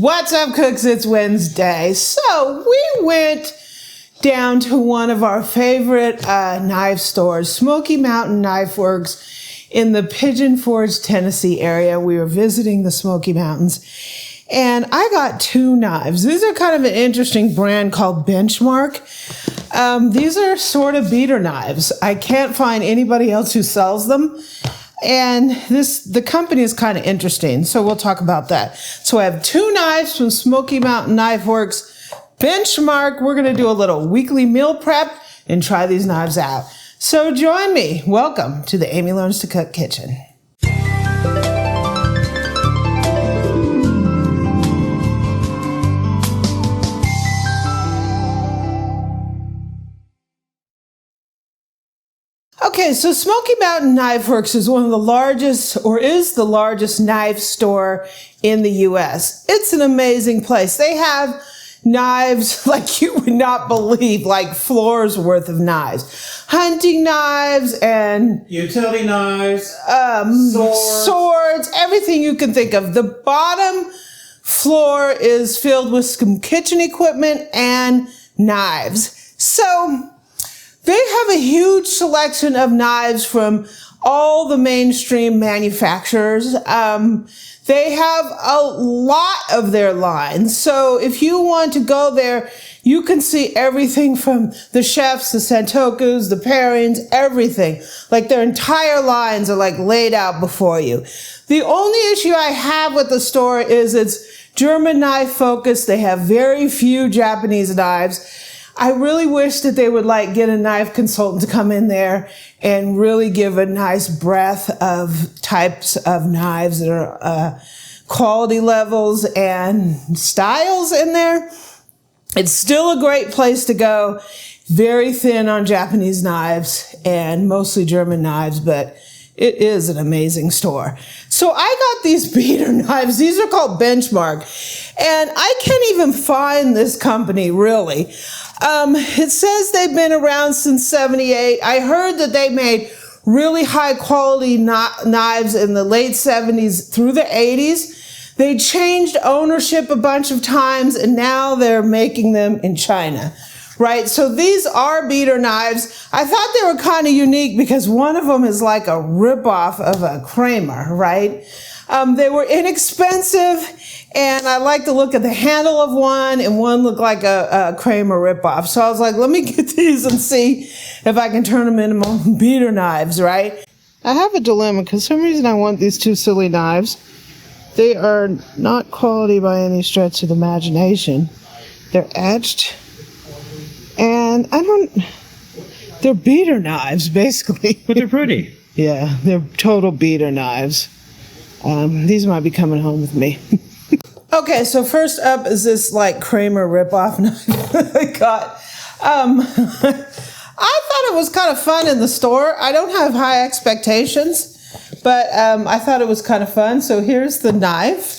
What's up, cooks? It's Wednesday. So we went down to one of our favorite knife stores, Smoky Mountain Knife Works in the Pigeon Forge, Tennessee area. We were visiting the Smoky Mountains and I got two knives. These are kind of an interesting brand called Benchmark. These are sort of beater knives. I can't find anybody else who sells them. And the company is kind of interesting, so we'll talk about that. So I have two knives from Smoky Mountain Knife Works, Benchmark. We're going to do a little weekly meal prep and try these knives out. So join me. Welcome to the Amy Learns to Cook kitchen. Okay, so Smoky Mountain Knife Works is one of the largest, or is the largest knife store in the U.S. It's an amazing place. They have knives like you would not believe, like floors worth of knives. Hunting knives and utility knives, swords, everything you can think of. The bottom floor is filled with some kitchen equipment and knives. So they have a huge selection of knives from all the mainstream manufacturers. They have a lot of their lines. So if you want to go there, you can see everything from the chefs, the Santokus, the pairings, everything. Like their entire lines are like laid out before you. The only issue I have with the store is it's German knife focused. They have very few Japanese knives. I really wish that they would get a knife consultant to come in there and really give a nice breadth of types of knives that are quality levels and styles in there. It's still a great place to go. Very thin on Japanese knives and mostly German knives, but it is an amazing store. So I got these beater knives. These are called Benchmark. And I can't even find this company, really. It says they've been around since '78. I heard that they made really high quality knives in the late '70s through the '80s. They changed ownership a bunch of times and now they're making them in China. Right, so these are beater knives. I thought they were kind of unique because one of them is like a ripoff of a Kramer, right? They were inexpensive, and I like the look of the handle of one, and one looked like a Kramer ripoff. So I was like, let me get these and see if I can turn them into beater knives, right? I have a dilemma because for some reason I want these two silly knives. They are not quality by any stretch of the imagination. They're etched. And they're beater knives, basically. But they're pretty. Yeah, they're total beater knives. These might be coming home with me. Okay, so first up is this Kramer ripoff knife I got. I thought it was kind of fun in the store. I don't have high expectations, but I thought it was kind of fun. So here's the knife.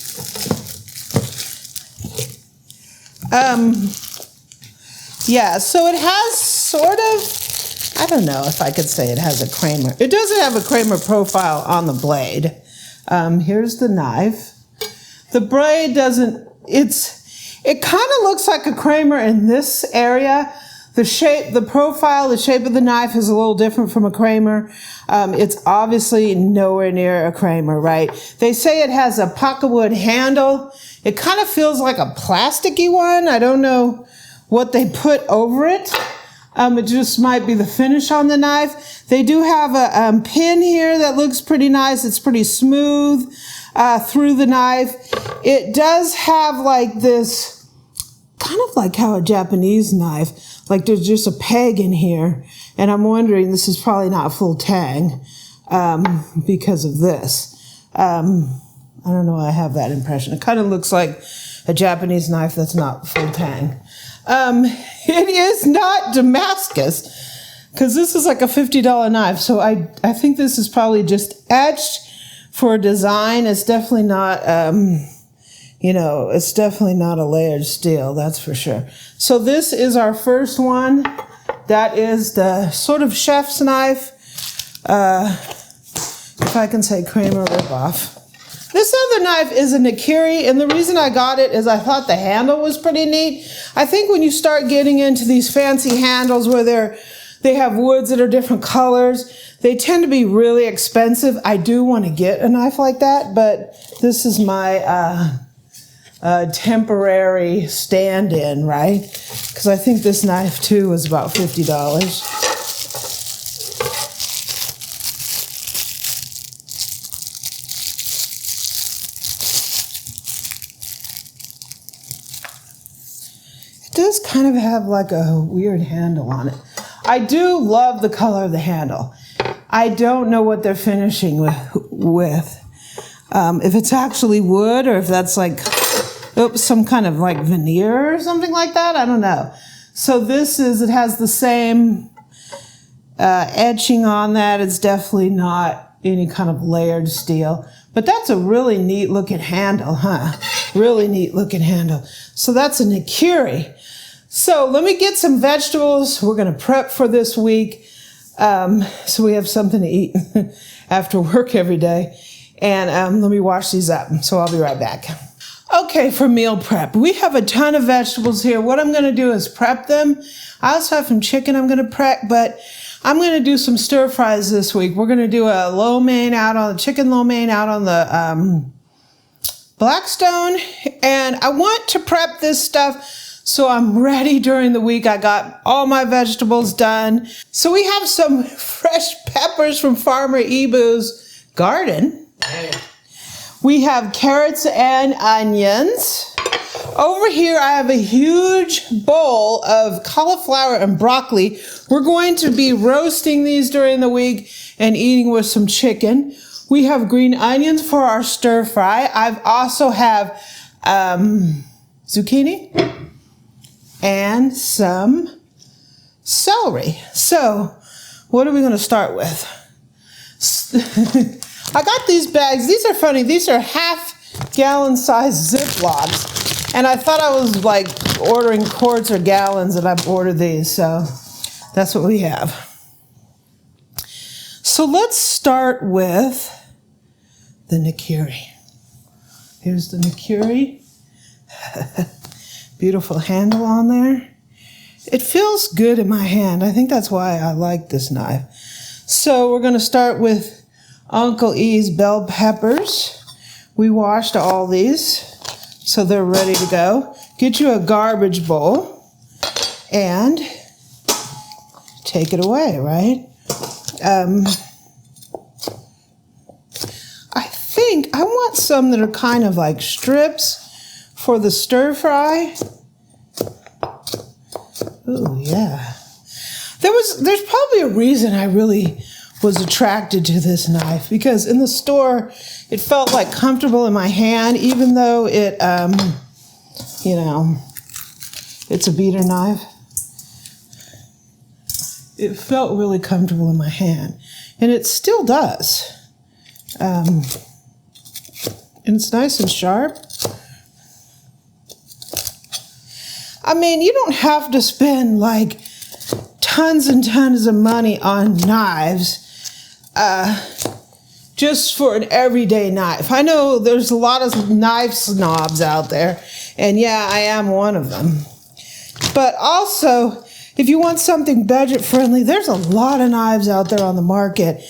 Yeah, so it has sort of, I don't know if I could say it has a Kramer. It doesn't have a Kramer profile on the blade. Here's the knife. The blade doesn't, it kind of looks like a Kramer in this area. The shape, the profile, the shape of the knife is a little different from a Kramer. It's obviously nowhere near a Kramer, right? They say it has a pocketwood handle. It kind of feels like a plasticky one. I don't know what they put over it. It just might be the finish on the knife. They do have a pin here that looks pretty nice. It's pretty smooth through the knife. It does have this, kind of like how a Japanese knife, there's just a peg in here. And I'm wondering, this is probably not full tang because of this. I don't know why I have that impression. It kind of looks like a Japanese knife that's not full tang. It is not Damascus, because this is like a $50 knife. So I think this is probably just etched for design. It's definitely not, it's definitely not a layered steel, that's for sure. So this is our first one. That is the sort of chef's knife, if I can say Kramer ripoff. This other knife is a Nakiri, and the reason I got it is I thought the handle was pretty neat. I think when you start getting into these fancy handles where they have woods that are different colors, they tend to be really expensive. I do want to get a knife like that, but this is my temporary stand-in, right? Because I think this knife too was about $50. It does kind of have like a weird handle on it. I do love the color of the handle. I don't know what they're finishing with. If it's actually wood or if that's like some kind of like veneer or something like that. I don't know. So it has the same etching on that. It's definitely not any kind of layered steel. But that's a really neat looking handle, huh? Really neat looking handle. So that's a Nakiri. So let me get some vegetables. We're going to prep for this week. So we have something to eat after work every day. And let me wash these up. So I'll be right back. Okay, for meal prep. We have a ton of vegetables here. What I'm going to do is prep them. I also have some chicken I'm going to prep, but I'm going to do some stir fries this week. We're going to do a chicken lo mein out on the Blackstone. And I want to prep this stuff so I'm ready during the week. I got all my vegetables done. So we have some fresh peppers from Farmer Ibu's garden. We have carrots and onions. Over here, I have a huge bowl of cauliflower and broccoli. We're going to be roasting these during the week and eating with some chicken. We have green onions for our stir fry. I've also have zucchini and some celery. So, what are we going to start with? I got these bags. These are funny. These are half-gallon size Ziplocs. And I thought I was like ordering quarts or gallons, and I've ordered these. So that's what we have. So let's start with the Nakiri. Here's the Nakiri. Beautiful handle on there. It feels good in my hand. I think that's why I like this knife. So we're going to start with Uncle E's bell peppers. We washed all these, so they're ready to go. Get you a garbage bowl and take it away, right? I think I want some that are kind of like strips for the stir fry. Oh yeah. There's probably a reason I really was attracted to this knife, because in the store it felt like comfortable in my hand, even though it it's a beater knife. It felt really comfortable in my hand, and it still does. And it's nice and sharp. I mean, you don't have to spend like tons and tons of money on knives just for an everyday knife. I know there's a lot of knife snobs out there, and yeah, I am one of them. But also, if you want something budget friendly, there's a lot of knives out there on the market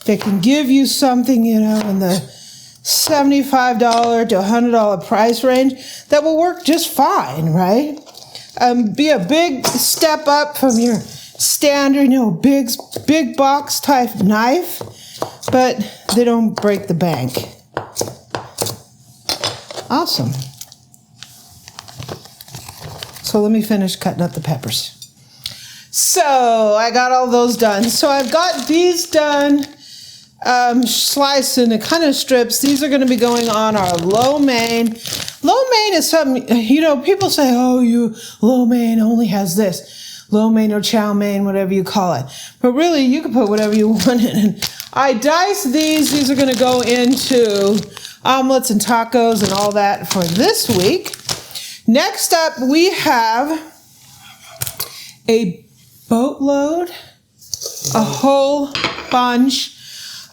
that can give you something, in the $75 to $100 price range that will work just fine, right? Be a big step up from your standard, big box type knife, but they don't break the bank. Awesome. So let me finish cutting up the peppers. So I got all those done. So I've got these done, sliced into kind of strips. These are going to be going on our lo mein. Lo mein is something, people say, oh, lo mein only has this. Lo mein or chow mein, whatever you call it. But really, you can put whatever you want in it. I diced these. These are going to go into omelets and tacos and all that for this week. Next up, we have a boatload, a whole bunch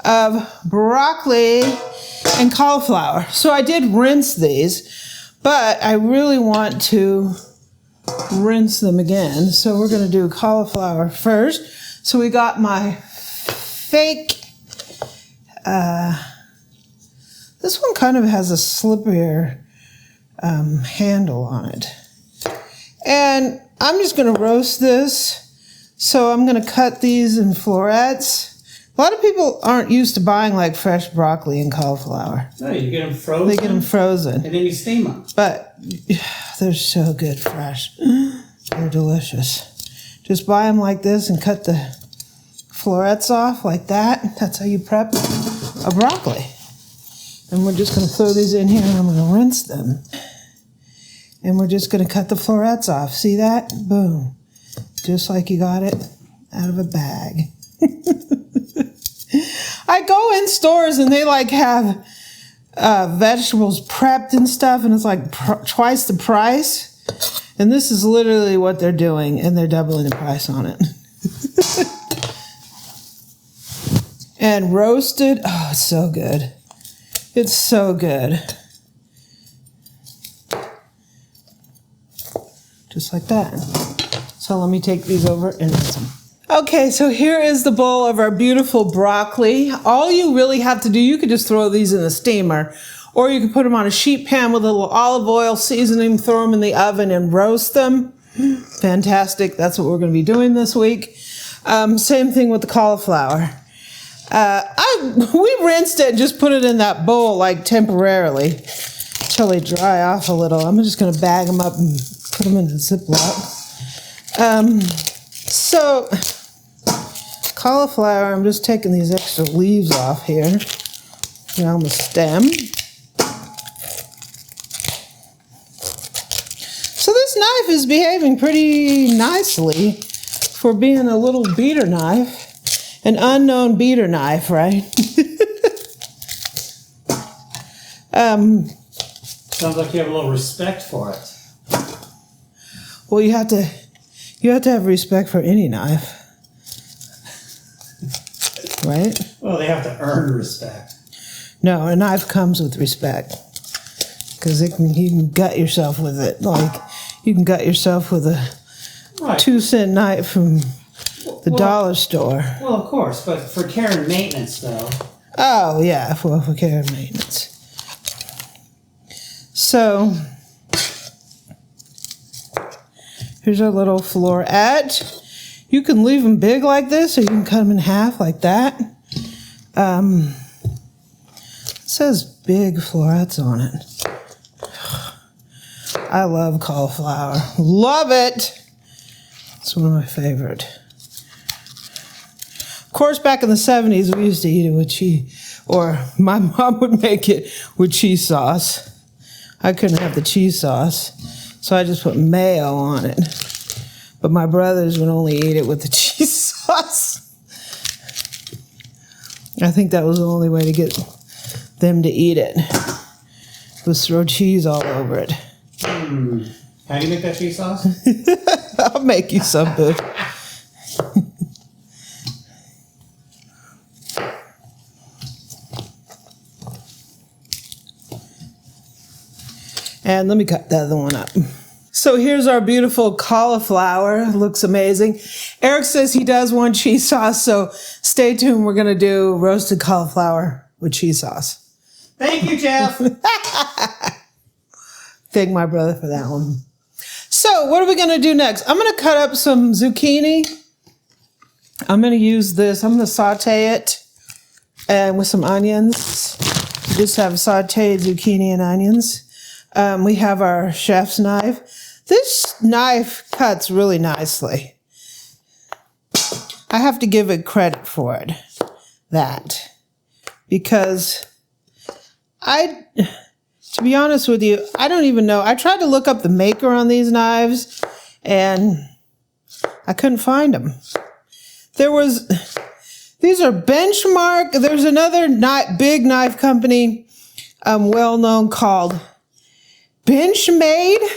of broccoli and cauliflower. So I did rinse these, but I really want to rinse them again. So we're going to do cauliflower first. So we got my fake, this one kind of has a slipperier handle on it. And I'm just going to roast this. So I'm going to cut these in florets. A lot of people aren't used to buying like fresh broccoli and cauliflower. No, you get them frozen. They get them frozen. And then you steam them. But they're so good fresh. They're delicious. Just buy them like this and cut the florets off like that. That's how you prep a broccoli. And we're just going to throw these in here and I'm going to rinse them. And we're just going to cut the florets off. See that? Boom. Just like you got it out of a bag. I go in stores and they like have vegetables prepped and stuff, and it's like twice the price. And this is literally what they're doing, and they're doubling the price on it. And roasted, oh, it's so good. It's so good. Just like that. So let me take these over and rinse them. Okay, so here is the bowl of our beautiful broccoli. All you really have to do, you could just throw these in the steamer, or you can put them on a sheet pan with a little olive oil, season them, throw them in the oven and roast them. Fantastic. That's what we're going to be doing this week. Same thing with the cauliflower. We rinsed it and just put it in that bowl like temporarily until they dry off a little. I'm just going to bag them up and put them in a Ziploc. So cauliflower, I'm just taking these extra leaves off here around the stem. So this knife is behaving pretty nicely for being a little beater knife, an unknown beater knife, right? Sounds like you have a little respect for it. Well, you have to have respect for any knife, right? Well, they have to earn respect. No, a knife comes with respect, because you can gut yourself with it. Like you can gut yourself with a 2-cent knife from the dollar store. Well, of course, but for care and maintenance, though. Oh yeah, for care and maintenance. So here's our little floret. You can leave them big like this, or you can cut them in half like that. It says big florets on it. I love cauliflower. Love it. It's one of my favorite. Of course, back in the 70s, we used to eat it with cheese, or my mom would make it with cheese sauce. I couldn't have the cheese sauce, so I just put mayo on it. But my brothers would only eat it with the cheese sauce. I think that was the only way to get them to eat it, was throw cheese all over it. How do you make that cheese sauce? I'll make you some, boo. And let me cut the other one up. So here's our beautiful cauliflower. Looks amazing. Eric says he does want cheese sauce, so stay tuned. We're going to do roasted cauliflower with cheese sauce. Thank you, Jeff. Thank my brother for that one. So what are we going to do next? I'm going to cut up some zucchini. I'm going to use this. I'm going to saute it and with some onions. Just have sauteed zucchini and onions. We have our chef's knife. This knife cuts really nicely. I have to give it credit for it, because to be honest with you, I don't even know. I tried to look up the maker on these knives and I couldn't find them. These are Benchmark. There's another big knife company, well known, called Benchmade.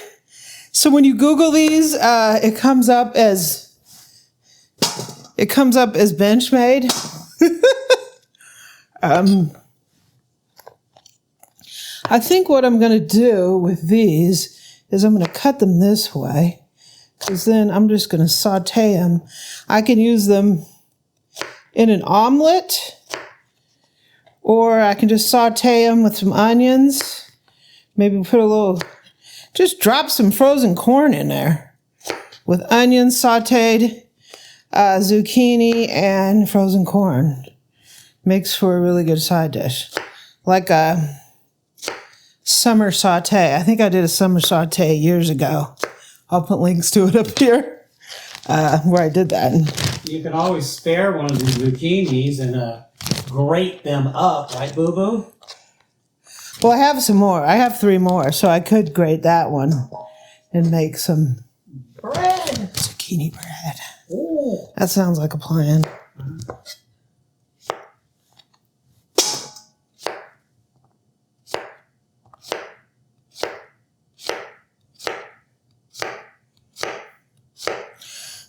So when you Google these, it comes up as Benchmade. I think what I'm going to do with these is I'm going to cut them this way, because then I'm just going to saute them. I can use them in an omelet, or I can just saute them with some onions. Maybe put a little, just drop some frozen corn in there with onions sauteed, zucchini, and frozen corn. Makes for a really good side dish. Like a summer saute. I think I did a summer saute years ago. I'll put links to it up here where I did that. You can always spare one of these zucchinis and grate them up, right, Boo Boo? Well, I have some more. I have 3 more, so I could grate that one and make some Bread! zucchini bread. Ooh. That sounds like a plan.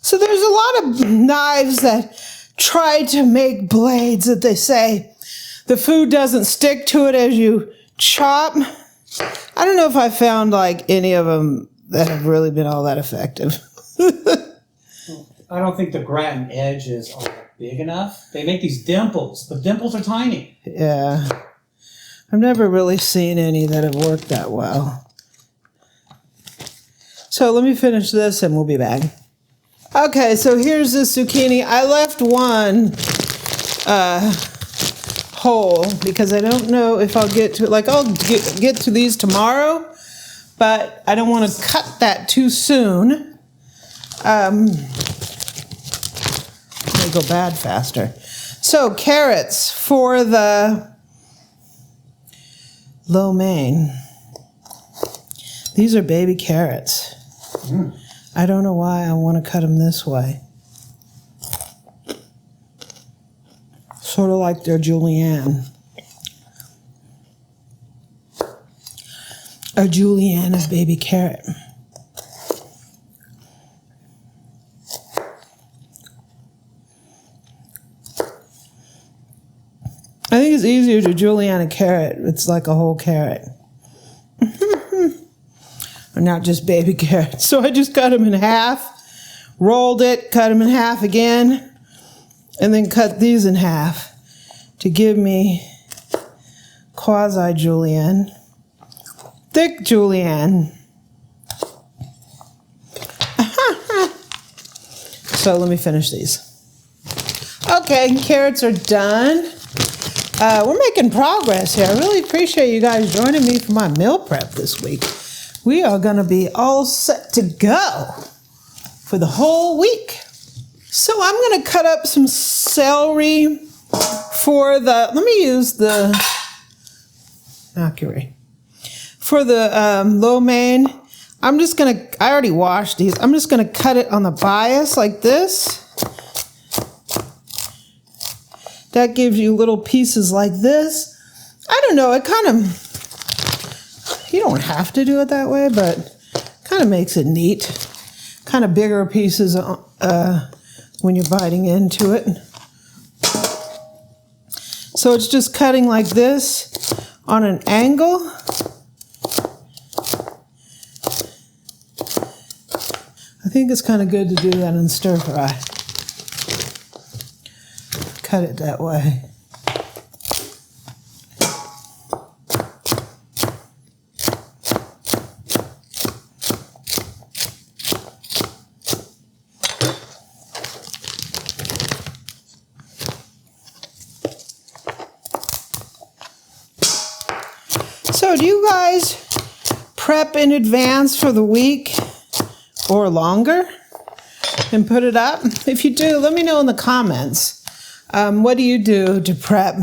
So there's a lot of knives that try to make blades that they say the food doesn't stick to it as you chop. I don't know if I found like any of them that have really been all that effective. I don't think the gratin edges are big enough. They make these dimples. The dimples are tiny. Yeah. I've never really seen any that have worked that well. So let me finish this and we'll be back. Okay, so here's this zucchini. I left one whole because I don't know if I'll get to it. Like, I'll get to these tomorrow, but I don't want to cut that too soon. They go bad faster. So, carrots for the lo mein. These are baby carrots. Mm. I don't know why I want to cut them this way. Sort of like they're julienne. A julienne of baby carrot. I think it's easier to julienne a carrot. It's like a whole carrot. Or not just baby carrots. So I just cut them in half, rolled it, cut them in half again, and then cut these in half to give me quasi-julienne, thick julienne. So let me finish these. Okay, carrots are done. We're making progress here. I really appreciate you guys joining me for my meal prep this week. We are going to be all set to go for the whole week. So I'm going to cut up some celery for the, let me use the Nakiri. For the lo mein, I'm just going to, I already washed these. I'm just going to cut it on the bias like this. That gives you little pieces like this. I don't know, it kind of, you don't have to do it that way, but kind of makes it neat. Kind of bigger pieces when you're biting into it. So it's just cutting like this on an angle. I think it's kind of good to do that in stir fry. Cut it that way. So do you guys prep in advance for the week or longer and put it up? If you do, let me know in the comments. What do you do to prep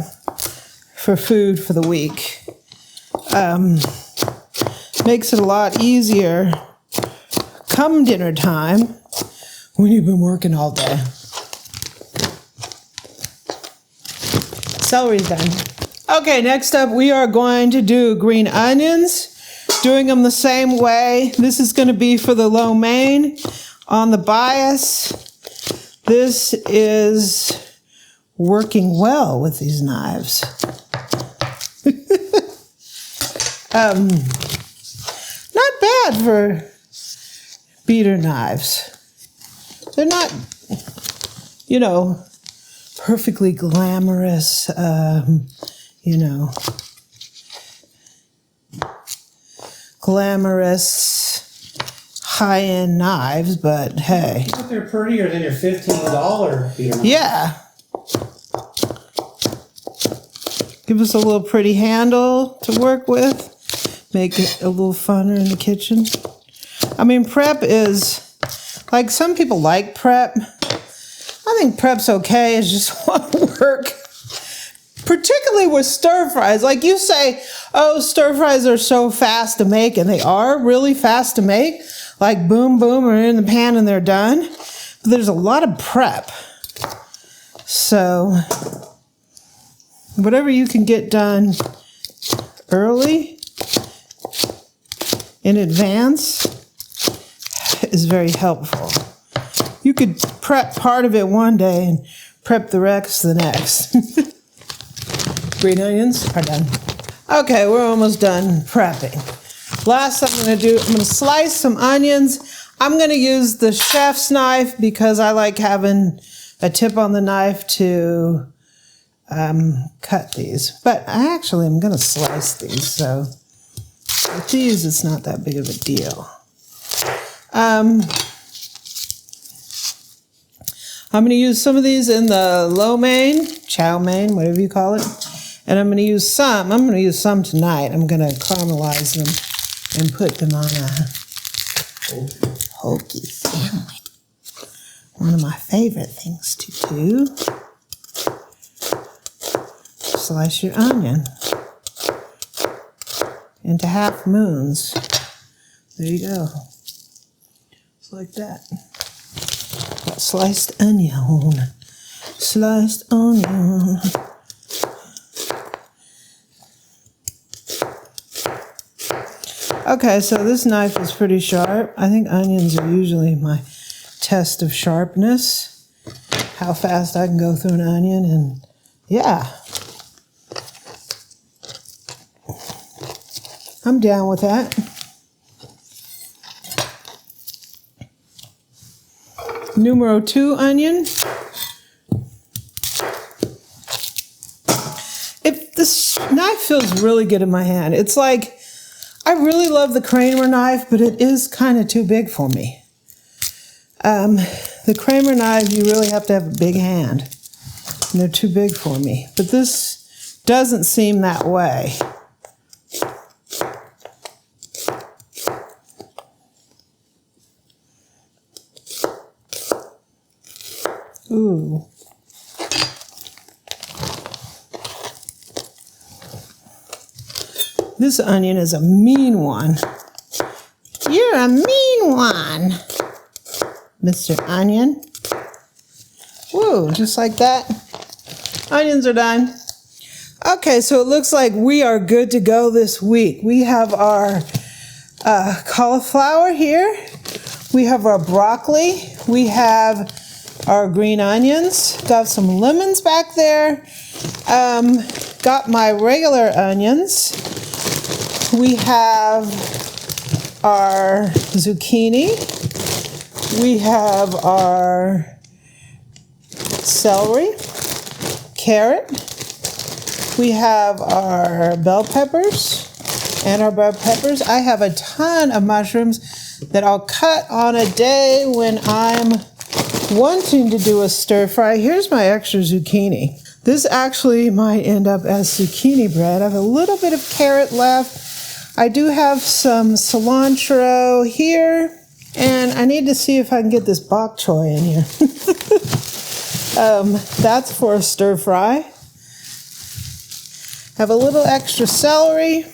for food for the week? Makes it a lot easier come dinner time when you've been working all day. Celery's done. Okay, next up we are going to do green onions. Doing them the same way. This is going to be for the lo mein on the bias. This is working well with these knives. Not bad for beater knives. They're not, you know, perfectly glamorous, you know, glamorous high-end knives, but hey. But they're prettier than your $15 beater knife. Yeah. Give us a little pretty handle to work with. Make it a little funner in the kitchen. I mean, prep is, like, some people like prep. I think prep's okay. It's just a lot of work. Particularly with stir fries. Like you say, oh, stir fries are so fast to make, and they are really fast to make. Like boom, boom, are in the pan and they're done. But there's a lot of prep. So, whatever you can get done early, in advance, is very helpful. You could prep part of it one day and prep the rest the next. Green onions are done. Okay, we're almost done prepping. Last I'm going to do, I'm going to slice some onions. I'm going to use the chef's knife because I like having a tip on the knife to cut these. But I actually am going to slice these, so with these it's not that big of a deal. I'm going to use some of these in the lo mein, chow mein, whatever you call it. And I'm going to use some tonight. I'm going to caramelize them and put them on a hoagie sandwich. One of my favorite things to do. Slice your onion into half moons. There you go. Just like that. Sliced onion. Sliced onion. Okay, so this knife is pretty sharp. I think onions are usually my test of sharpness. How fast I can go through an onion, and yeah. I'm down with that. Numero 2 onion. If this knife feels really good in my hand, it's like, I really love the Kramer knife, but it is kind of too big for me. The Kramer knife, you really have to have a big hand, and they're too big for me. But this doesn't seem that way. Ooh. This onion is a mean one. You're a mean one, Mr. Onion. Woo, just like that. Onions are done. Okay, so it looks like we are good to go this week. We have our cauliflower here. We have our broccoli. We have our green onions. Got some lemons back there. Got my regular onions. We have our zucchini. We have our celery, carrot. We have our bell peppers and our bell peppers. I have a ton of mushrooms that I'll cut on a day when I'm wanting to do a stir fry. Here's my extra zucchini. This actually might end up as zucchini bread. I have a little bit of carrot left. I do have some cilantro here, and I need to see if I can get this bok choy in here. That's for a stir fry. Have a little extra celery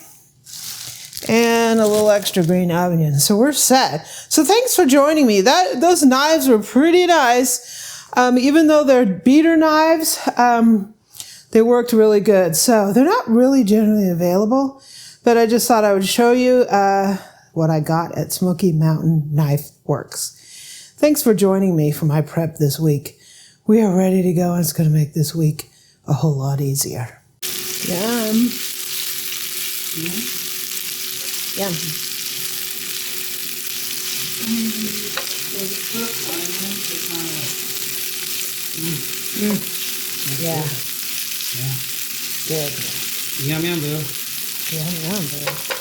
and a little extra green onion. So we're set. So thanks for joining me. Those knives were pretty nice. Even though they're beater knives, they worked really good. So they're not really generally available, but I just thought I would show you what I got at Smoky Mountain Knife Works. Thanks for joining me for my prep this week. We are ready to go, and it's going to make this week a whole lot easier. Yum. Yum. Yeah. Yeah. Good. Yum, yum, boo. Yum, yum, babe.